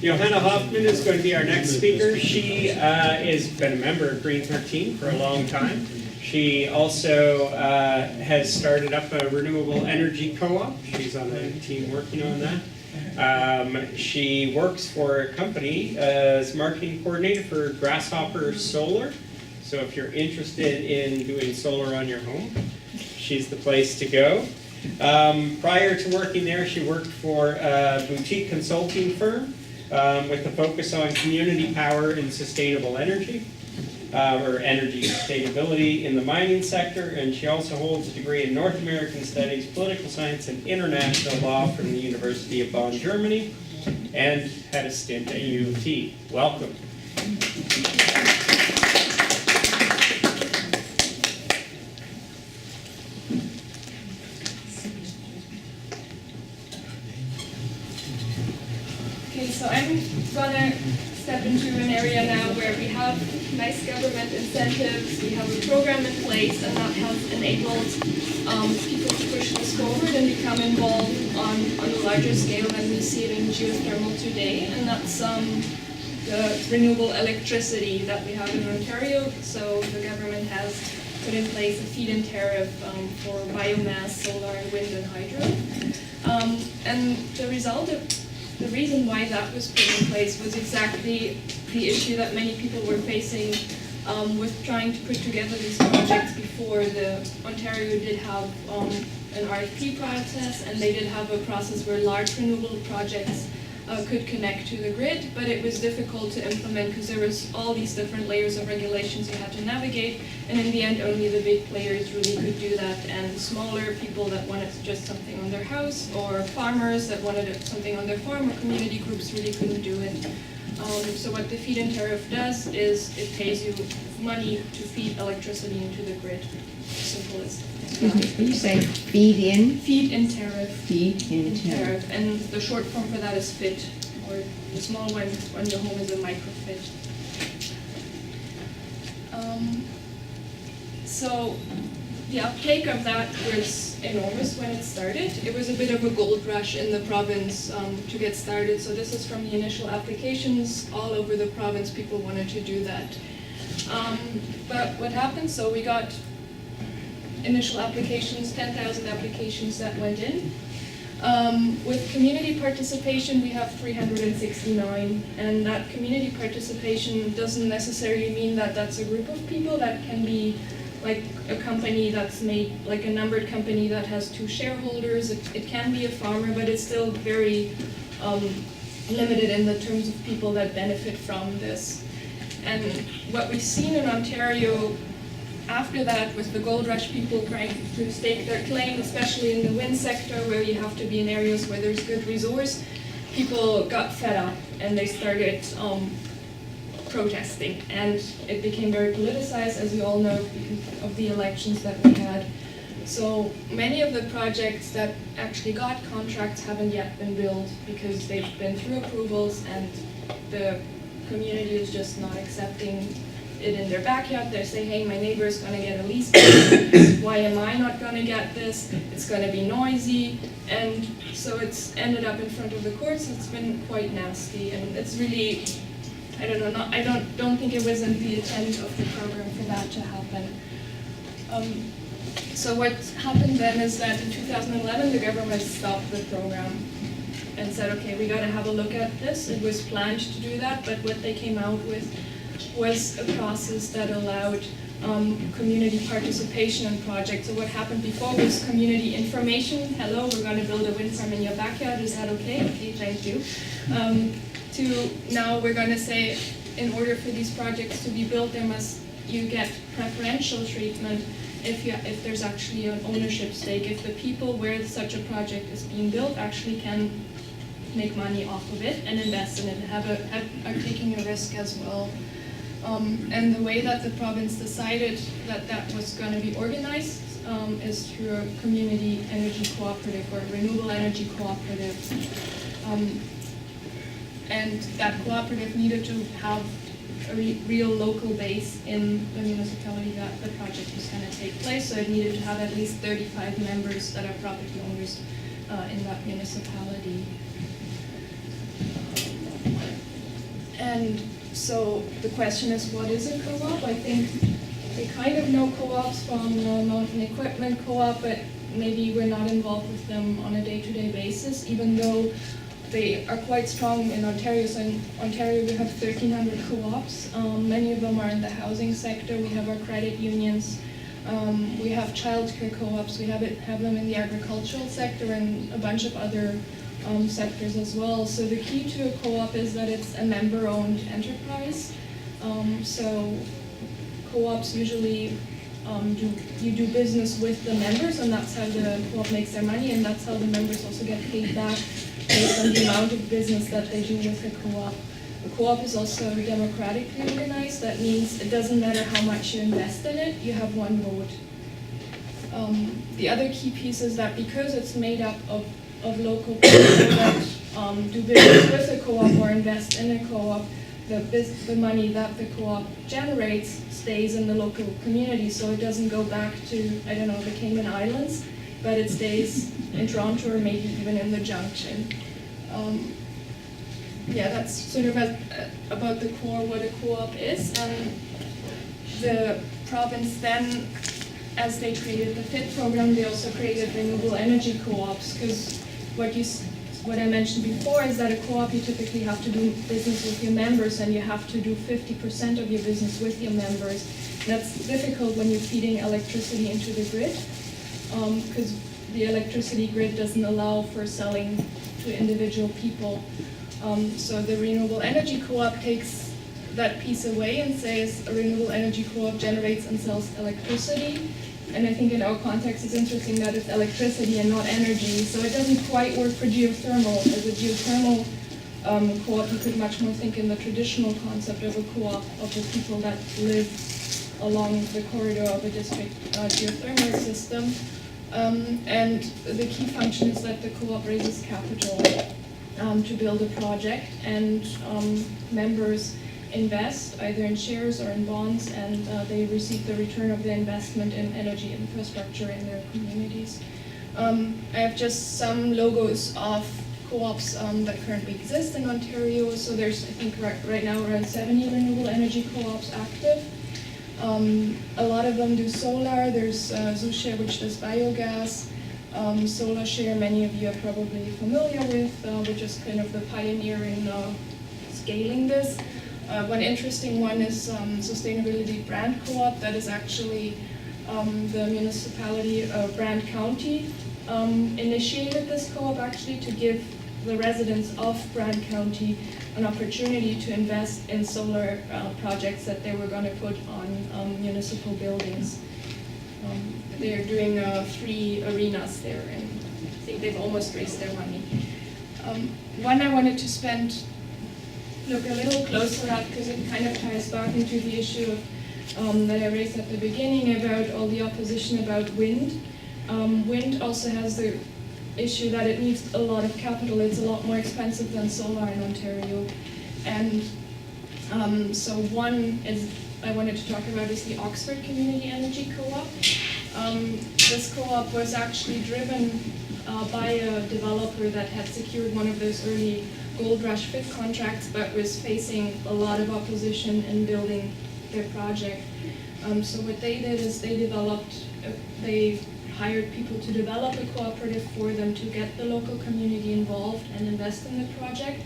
Johanna Hofmann is going to be our next speaker. She has been a member of Green 13 for a long time. She also has started up a renewable energy co-op. She's on a team working on that. She works for a company as marketing coordinator for Grasshopper Solar. So if you're interested in doing solar on your home, she's the place to go. Prior to working there, she worked for a boutique consulting firm with a focus on community power and sustainable energy, or energy sustainability in the mining sector, and she also holds a degree in North American Studies, Political Science, and International Law from the University of Bonn, Germany, and had a stint at U of T. Welcome. Okay, so I'm gonna step into an area now where we have nice government incentives, we have a program in place, and that has enabled people to push this forward and become involved on a larger scale than we see it in geothermal today, and that's the renewable electricity that we have in Ontario. So the government has put in place a feed-in tariff for biomass, solar, wind, and hydro. And the reason why that was put in place was exactly the issue that many people were facing with trying to put together these projects before. Ontario did have an RFP process, and they did have a process where large renewable projects could connect to the grid, but it was difficult to implement because there was all these different layers of regulations you had to navigate, and in the end only the big players really could do that, and smaller people that wanted just something on their house, or farmers that wanted something on their farm, or community groups really couldn't do it. So what the feed-in tariff does is it pays you money to feed electricity into the grid. Simple as that. Excuse me, you say feed-in? Feed-in tariff. Feed-in tariff. And the short form for that is FIT, or the small one on your home is a micro-FIT. So the uptake of that was enormous when it started. It was a bit of a gold rush in the province to get started. So this is from the initial applications all over the province. People wanted to do that. But what happened? So we got initial applications, 10,000 applications that went in. With community participation, we have 369, and that community participation doesn't necessarily mean that that's a group of people. That can be like a company that's made, like a numbered company that has 2 shareholders. It can be a farmer, but it's still very limited in the terms of people that benefit from this. And what we've seen in Ontario after that, with the gold rush, people trying to stake their claim, especially in the wind sector where you have to be in areas where there's good resource, people got fed up and they started protesting. And it became very politicized, as you all know, because of the elections that we had. So many of the projects that actually got contracts haven't yet been built because they've been through approvals and the community is just not accepting it in their backyard. They say, hey, my neighbor is going to get a lease permit. Why am I not going to get this? It's going to be noisy. And so it's ended up in front of the courts. It's been quite nasty. And it's really, I don't know, I don't think it was in the intent of the program for that to happen. So what happened then is that in 2011, the government stopped the program and said, okay, we got to have a look at this. It was planned to do that, but what they came out with was a process that allowed community participation in projects. So what happened before was community information. Hello, we're going to build a wind farm in your backyard. Is that okay? Okay, thank you. To now we're going to say, in order for these projects to be built, you get preferential treatment if there's actually an ownership stake. If the people where such a project is being built actually can make money off of it and invest in it, are taking a risk as well. And the way that the province decided that that was going to be organized is through a community energy cooperative or renewable energy cooperative. And that cooperative needed to have a real local base in the municipality that the project was going to take place. So it needed to have at least 35 members that are property owners in that municipality. And so the question is, what is a co-op? I think we kind of know co-ops from Mountain Equipment Co-op, but maybe we're not involved with them on a day-to-day basis, even though they are quite strong in Ontario. So in Ontario, we have 1,300 co-ops. Many of them are in the housing sector. We have our credit unions. We have childcare co-ops. We have them in the agricultural sector and a bunch of other sectors as well. So the key to a co-op is that it's a member-owned enterprise. So co-ops usually you do business with the members, and that's how the co-op makes their money, and that's how the members also get paid back based on the amount of business that they do with the co-op. The co-op is also democratically organized. That means it doesn't matter how much you invest in it, you have one vote. The other key piece is that because it's made up of local people that do business with a co-op or invest in a co-op, the money that the co-op generates stays in the local community, so it doesn't go back to, I don't know, the Cayman Islands, but it stays in Toronto or maybe even in the Junction. Yeah, that's sort of about the core, what a co-op is. And the province then, as they created the FIT program, they also created renewable energy co-ops, because what I mentioned before is that a co-op, you typically have to do business with your members, and you have to do 50% of your business with your members. That's difficult when you're feeding electricity into the grid, because the electricity grid doesn't allow for selling to individual people. So the renewable energy co-op takes that piece away and says a renewable energy co-op generates and sells electricity. And I think in our context it's interesting that it's electricity and not energy, so it doesn't quite work for geothermal. As a geothermal co-op, you could much more think in the traditional concept of a co-op of the people that live along the corridor of a district geothermal system. And the key function is that the co-op raises capital to build a project, and members invest either in shares or in bonds, and they receive the return of the investment in energy infrastructure in their communities. I have just some logos of co-ops that currently exist in Ontario. So there's, I think, right now around 70 renewable energy co-ops active. A lot of them do solar. There's Zushare, which does biogas. SolarShare, many of you are probably familiar with, which is kind of the pioneer in scaling this. One interesting one is Sustainability Brand Co-op. That is actually the municipality of Brand County initiated this co-op actually to give the residents of Brand County an opportunity to invest in solar projects that they were going to put on municipal buildings. They're doing 3 arenas there, and I think they've almost raised their money. One I wanted to look a little closer at, because it kind of ties back into the issue of, that I raised at the beginning about all the opposition about wind. Wind also has the issue that it needs a lot of capital. It's a lot more expensive than solar in Ontario. And so one is I wanted to talk about is the Oxford Community Energy Co-op. This co-op was actually driven by a developer that had secured one of those early gold rush FIT contracts, but was facing a lot of opposition in building their project. So what they did is they hired people to develop a cooperative for them to get the local community involved and invest in the project.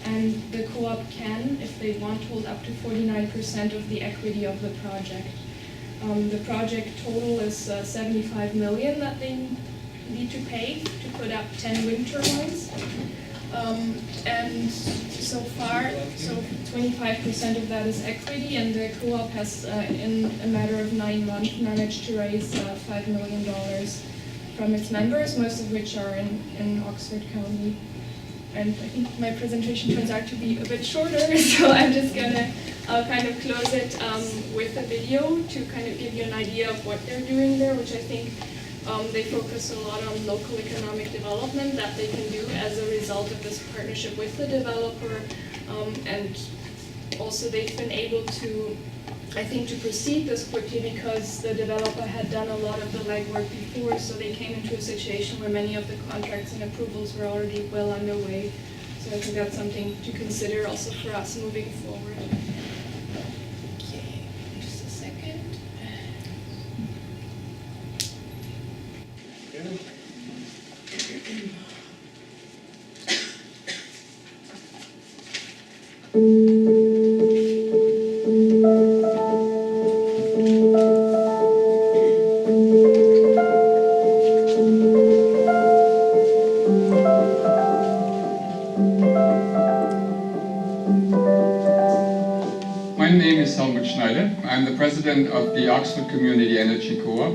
And the co-op can, if they want, hold up to 49% of the equity of the project. The project total is 75 million that they need to pay to put up 10 wind turbines. And so far, 25% of that is equity, and the co-op has, in a matter of 9 months, managed to raise $5 million from its members, most of which are in Oxford County. And I think my presentation turns out to be a bit shorter, so I'm just going to kind of close it with a video to kind of give you an idea of what they're doing there, which I think they focus a lot on local economic development that they can do as a result of this partnership with the developer. And also they've been able to, I think, to proceed this quickly because the developer had done a lot of the legwork before, so they came into a situation where many of the contracts and approvals were already well underway. So I think that's something to consider also for us moving forward. Okay, just a second. My name is Helmut Schneider. I'm the president of the Oxford Community Energy Co-op.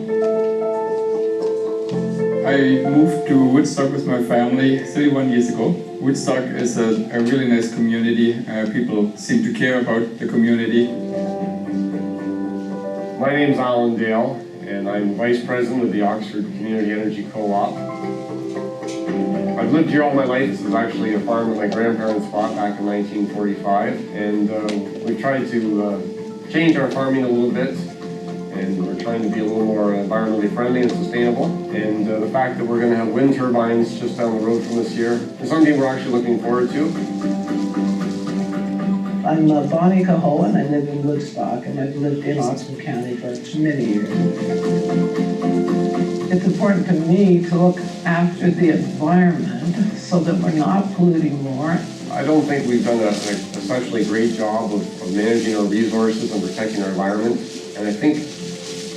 I moved to Woodstock with my family 31 years ago. Woodstock is a really nice community. People seem to care about the community. My name's Alan Dale, and I'm vice president of the Oxford Community Energy Co-op. I've lived here all my life. This is actually a farm that my grandparents bought back in 1945, and we've tried to change our farming a little bit, and we're trying to be a little more environmentally friendly and sustainable. And the fact that we're going to have wind turbines just down the road from us here is something we're actually looking forward to. I'm Bonnie Cahoe, and I live in Woodstock, and I've lived in Oxford County for many years. It's important to me to look after the environment so that we're not polluting more. I don't think we've done an especially great job of managing our resources and protecting our environment. And I think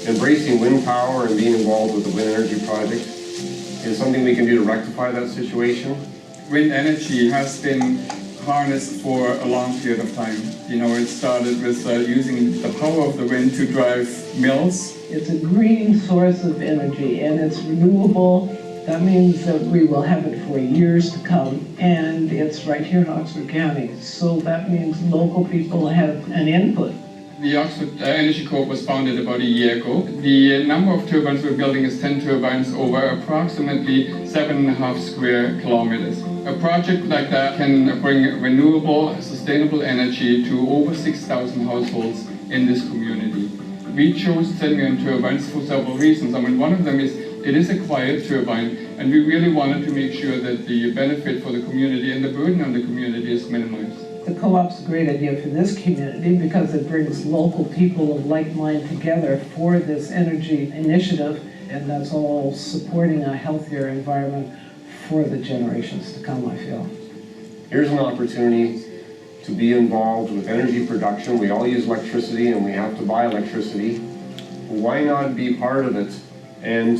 embracing wind power and being involved with the wind energy project is something we can do to rectify that situation. Wind energy has been harnessed for a long period of time. You know, it started with using the power of the wind to drive mills. It's a green source of energy, and it's renewable. That means that we will have it for years to come, and it's right here in Oxford County. So that means local people have an input. The Oxford Energy Co-op was founded about a year ago. The number of turbines we're building is 10 turbines over approximately 7.5 square kilometers. A project like that can bring renewable, sustainable energy to over 6,000 households in this community. We chose 10 turbines for several reasons. I mean, one of them is it is a quiet turbine, and we really wanted to make sure that the benefit for the community and the burden on the community is minimized. The co-op's a great idea for this community because it brings local people of like mind together for this energy initiative, and that's all supporting a healthier environment for the generations to come, I feel. Here's an opportunity to be involved with energy production. We all use electricity and we have to buy electricity. Why not be part of it and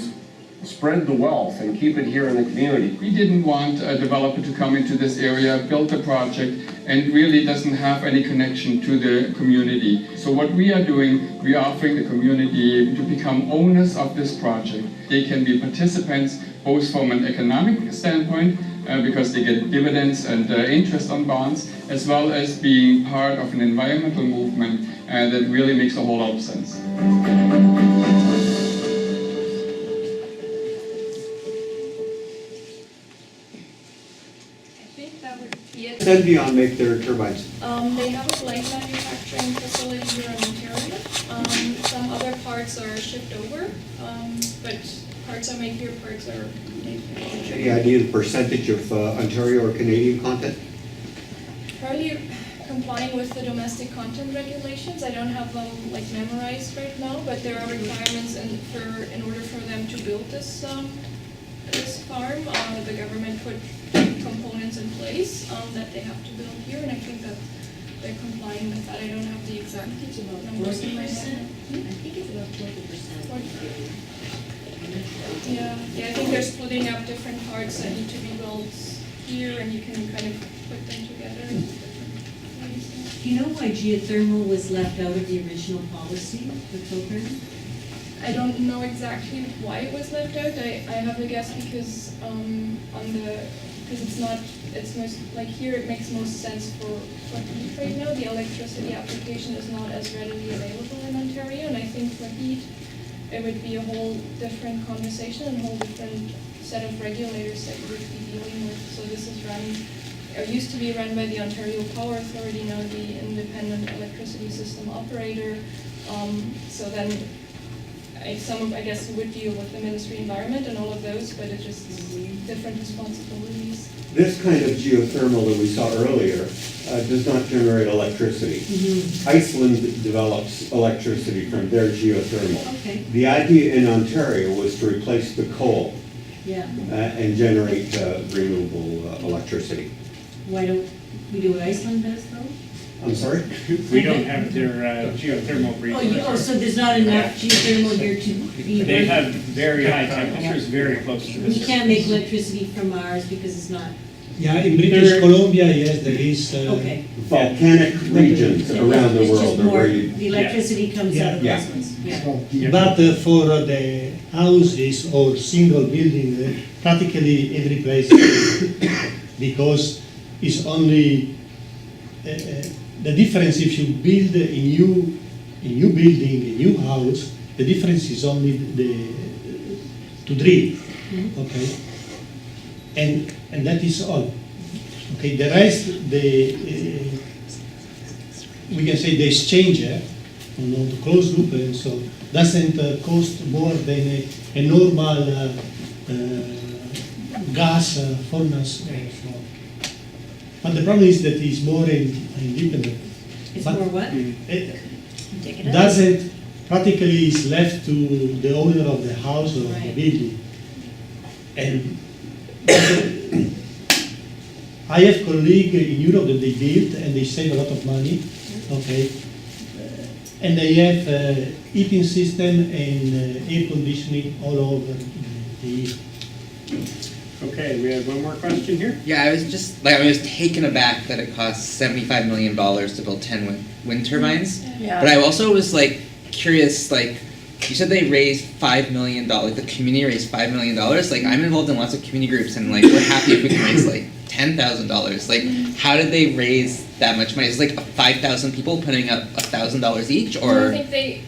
spread the wealth and keep it here in the community? We didn't want a developer to come into this area, build a project, and really doesn't have any connection to the community. So what we are doing, we are offering the community to become owners of this project. They can be participants both from an economic standpoint, because they get dividends and interest on bonds, as well as being part of an environmental movement that really makes a whole lot of sense. Senvion make their turbines? They have a blade manufacturing facility here in Ontario. Some other parts are shipped over, but parts are made here, parts are made here. Any idea the percentage of Ontario or Canadian content? Probably complying with the domestic content regulations. I don't have them like memorized right now, but there are requirements in order for them to build this this farm. The government put components in place that they have to build here, and I think that they're complying with that. I don't have the exact numbers in my head. I think it's about 20%. Yeah, I think they're splitting up different parts that need to be built here, and you can kind of put them together. Do you know why geothermal was left out of the original policy, the program? I don't know exactly why it was left out. I have a guess because it's most, like here it makes most sense for heat right now. The electricity application is not as readily available in Ontario, and I think for heat it would be a whole different conversation and a whole different set of regulators that you would be dealing with. So this is used to be run by the Ontario Power Authority, now the Independent Electricity System Operator. So then some of, I guess, would deal with the ministry environment and all of those, but it's just different responsibilities. This kind of geothermal that we saw earlier does not generate electricity. Iceland develops electricity from their geothermal. Okay, The idea in Ontario was to replace the coal yeah. and generate renewable electricity. Why don't we do what Iceland does, though? I'm sorry? We don't have their geothermal Oh, resources. so there's not enough geothermal here to be... They have very high temperatures, very close to the We surface. can't make electricity from ours because it's not... Yeah, in British Columbia, yes, there is. Okay. Volcanic regions around the It's just world are more, where you, the electricity comes out of Yeah. those ones. Yeah. Yeah. But for the houses or single building, practically every place, because it's only the difference if you build a new building, a new house, the difference is only to drill, okay, and that is all. Okay, the rest, we can say the exchanger, the closed loop, and so doesn't cost more than a normal gas furnace. So. But the problem is that it's more independent. It's But more what? it Take it out. doesn't practically is left to the owner of the house or the Right. building. And I have colleagues in Europe that they build and they save a lot of money, okay? And they have heating system and air conditioning all over the year. Okay, we have one more question here. Yeah, I was taken aback that it costs $75 million to build 10 wind turbines. But I also was like curious, like you said they raised $5 million, the community raised $5 million. Like I'm involved in lots of community groups and like we're happy if we can raise like $10,000. Like how did they raise that much money? Is it like 5,000 people putting up $1,000 each I or think they,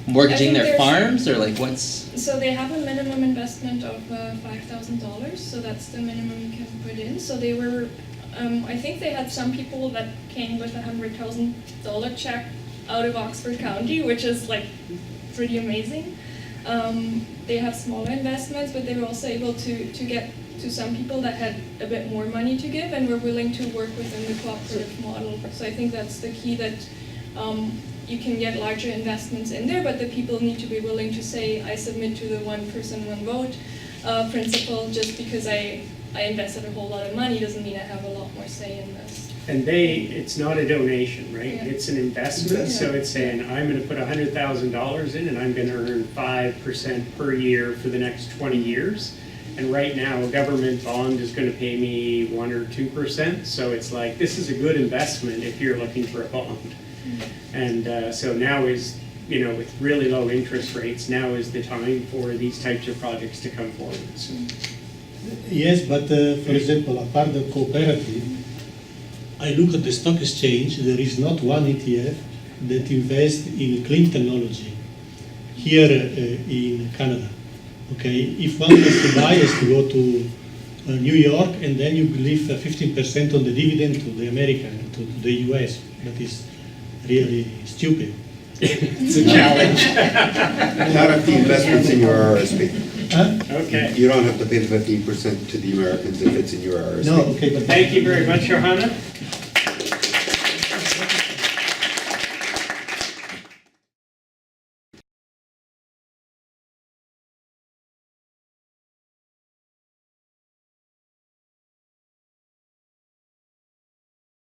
mortgaging their there's- farms or like what's? so they have a minimum investment of $5,000, so that's the minimum you can put in. So they were, I think they had some people that came with a $100,000 check out of Oxford County, which is like pretty amazing. They have smaller investments, but they were also able to get to some people that had a bit more money to give and were willing to work within the cooperative model. So I think that's the key, that you can get larger investments in there, but the people need to be willing to say, I submit to the one person, one vote principle. Just because I invested a whole lot of money doesn't mean I have a lot more say in this. And it's not a donation, right? Yeah. It's an investment, so it's saying, I'm gonna put $100,000 in and I'm gonna earn 5% per year for the next 20 years. And right now, a government bond is gonna pay me 1 or 2%, so it's like, this is a good investment if you're looking for a bond. And so now is, with really low interest rates, now is the time for these types of projects to come forward. So, Yes, but for example, apart the cooperative, I look at the stock exchange, there is not one ETF that invests in clean technology here in Canada. Okay, if one has to buy, has to go to New York, and then you leave 15% on the dividend to the American, to the US. That is really stupid. it's a challenge. not if the investment's in your RSP. Huh? Okay. You don't have to pay the 15% to the Americans if it's in your RSP. No, okay, but Thank you very much, Johanna.